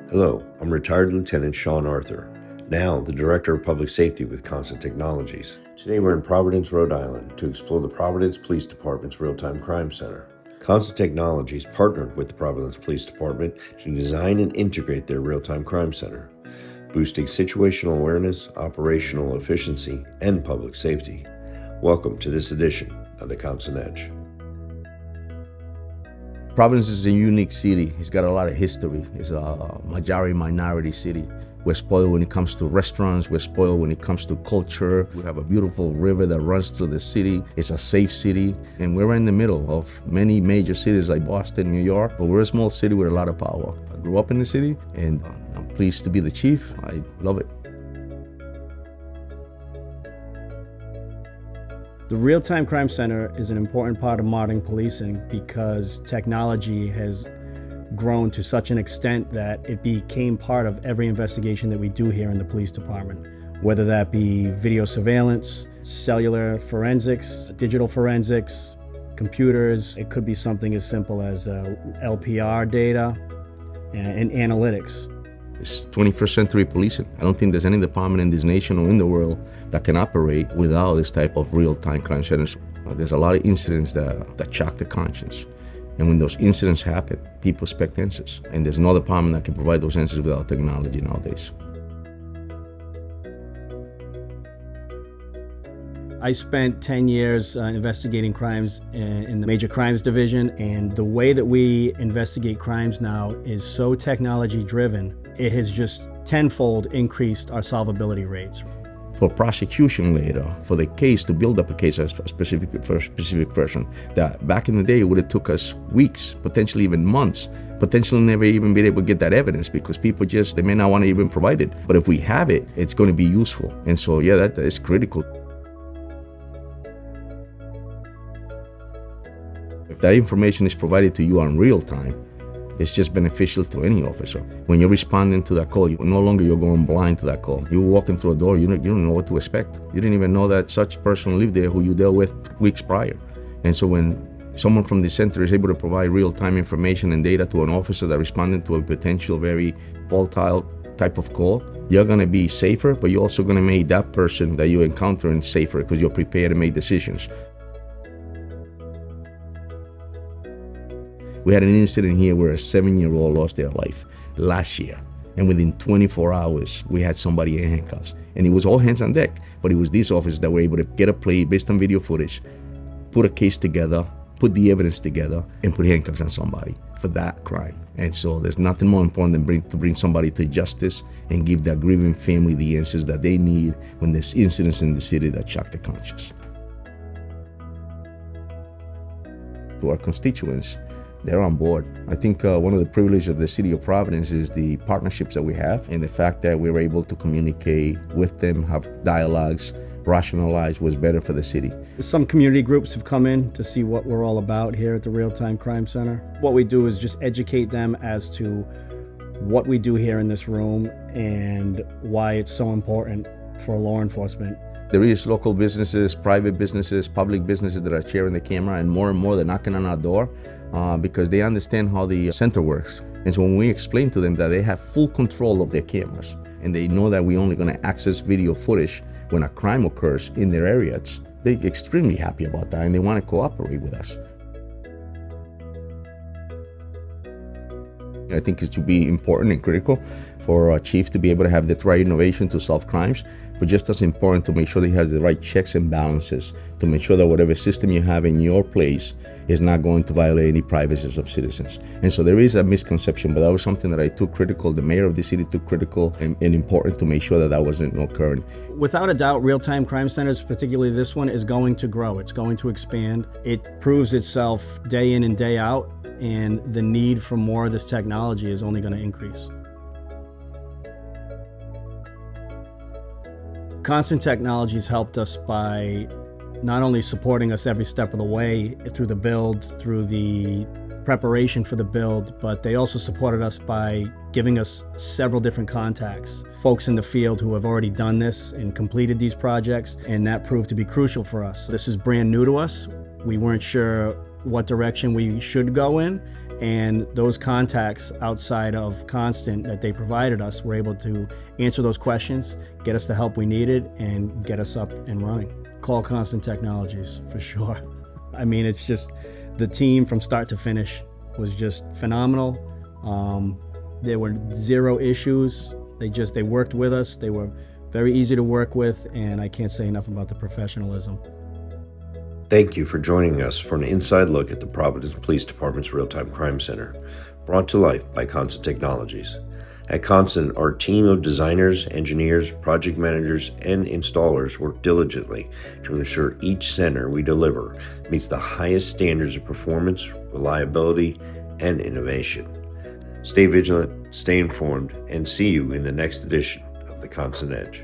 Hello, I'm retired Lieutenant Sean Arthur, now the Director of Public Safety with Constant Technologies. Today we're in Providence, Rhode Island to explore the Providence Police Department's Real-Time Crime Center. Constant Technologies partnered with the Providence Police Department to design and integrate their Real-Time Crime Center, boosting situational awareness, operational efficiency, and public safety. Welcome to this edition of the 𝐃𝐞𝐸𝐤. Providence is a unique city. It's got a lot of history. It's a majority-minority city. We're spoiled when it comes to restaurants. We're spoiled when it comes to culture. We have a beautiful river that runs through the city. It's a safe city. And we're in the middle of many major cities like Boston, New York, but we're a small city with a lot of power. I grew up in the city, and I'm pleased to be the chief. I love it. The Real-Time Crime Center is an important part of modern policing because technology has grown to such an extent that it became part of every investigation that we do here in the police department, whether that be video surveillance, cellular forensics, digital forensics, computers. It could be something as simple as LPR data and analytics. It's 21st century policing. I don't think there's any department in this nation or in the world that can operate without this type of real-time crime centers. There's a lot of incidents that shock the conscience. And when those incidents happen, people expect answers. And there's no department that can provide those answers without technology nowadays. I spent 10 years investigating crimes in the Major Crimes Division, and the way that we investigate crimes now is so technology-driven, it has just tenfold increased our solvability rates. For prosecution later, for the case to build up a case for a specific person, that back in the day it would have took us weeks, potentially even months, potentially never even been able to get that evidence because people they may not want to even provide it. But if we have it, it's going to be useful. And so, yeah, that is critical. If that information is provided to you on real time, it's just beneficial to any officer. When you're responding to that call, no longer you're going blind to that call. You're walking through a door, you don't know what to expect. You didn't even know that such person lived there who you dealt with weeks prior. And so when someone from the center is able to provide real-time information and data to an officer that responded to a potential very volatile type of call, you're gonna be safer, but you're also gonna make that person that you're encountering safer because you're prepared to make decisions. We had an incident here where a 7-year-old lost their life last year. And within 24 hours, we had somebody in handcuffs. And it was all hands on deck, but it was these officers that were able to get a play based on video footage, put a case together, put the evidence together, and put handcuffs on somebody for that crime. And so there's nothing more important than to bring somebody to justice and give that grieving family the answers that they need when there's incidents in the city that shock the conscience. To our constituents, they're on board. I think one of the privileges of the city of Providence is the partnerships that we have and the fact that we're able to communicate with them, have dialogues, rationalize what's better for the city. Some community groups have come in to see what we're all about here at the Real-Time Crime Center. What we do is just educate them as to what we do here in this room and why it's so important for law enforcement. There is local businesses, private businesses, public businesses that are sharing the camera, and more they're knocking on our door because they understand how the center works. And so when we explain to them that they have full control of their cameras and they know that we're only going to access video footage when a crime occurs in their areas, they're extremely happy about that and they want to cooperate with us. I think it should be important and critical for a chief to be able to have the right innovation to solve crimes, but just as important to make sure that he has the right checks and balances to make sure that whatever system you have in your place is not going to violate any privacies of citizens. And so there is a misconception, but that was something that I took critical, the mayor of the city took critical and important to make sure that that wasn't occurring. Without a doubt, real-time crime centers, particularly this one, is going to grow. It's going to expand. It proves itself day in and day out, and the need for more of this technology is only going to increase. Constant Technologies helped us by not only supporting us every step of the way through the build, through the preparation for the build, but they also supported us by giving us several different contacts, folks in the field who have already done this and completed these projects, and that proved to be crucial for us. This is brand new to us. We weren't sure what direction we should go in, And those contacts outside of Constant that they provided us were able to answer those questions, get us the help we needed, and get us up and running. Call Constant Technologies for sure. I mean, it's just the team from start to finish was just phenomenal. There were zero issues. They worked with us. They were very easy to work with, and I can't say enough about the professionalism. Thank you for joining us for an inside look at the Providence Police Department's Real-Time Crime Center, brought to life by Constant Technologies. At Constant, our team of designers, engineers, project managers, and installers work diligently to ensure each center we deliver meets the highest standards of performance, reliability, and innovation. Stay vigilant, stay informed, and see you in the next edition of The Constant Edge.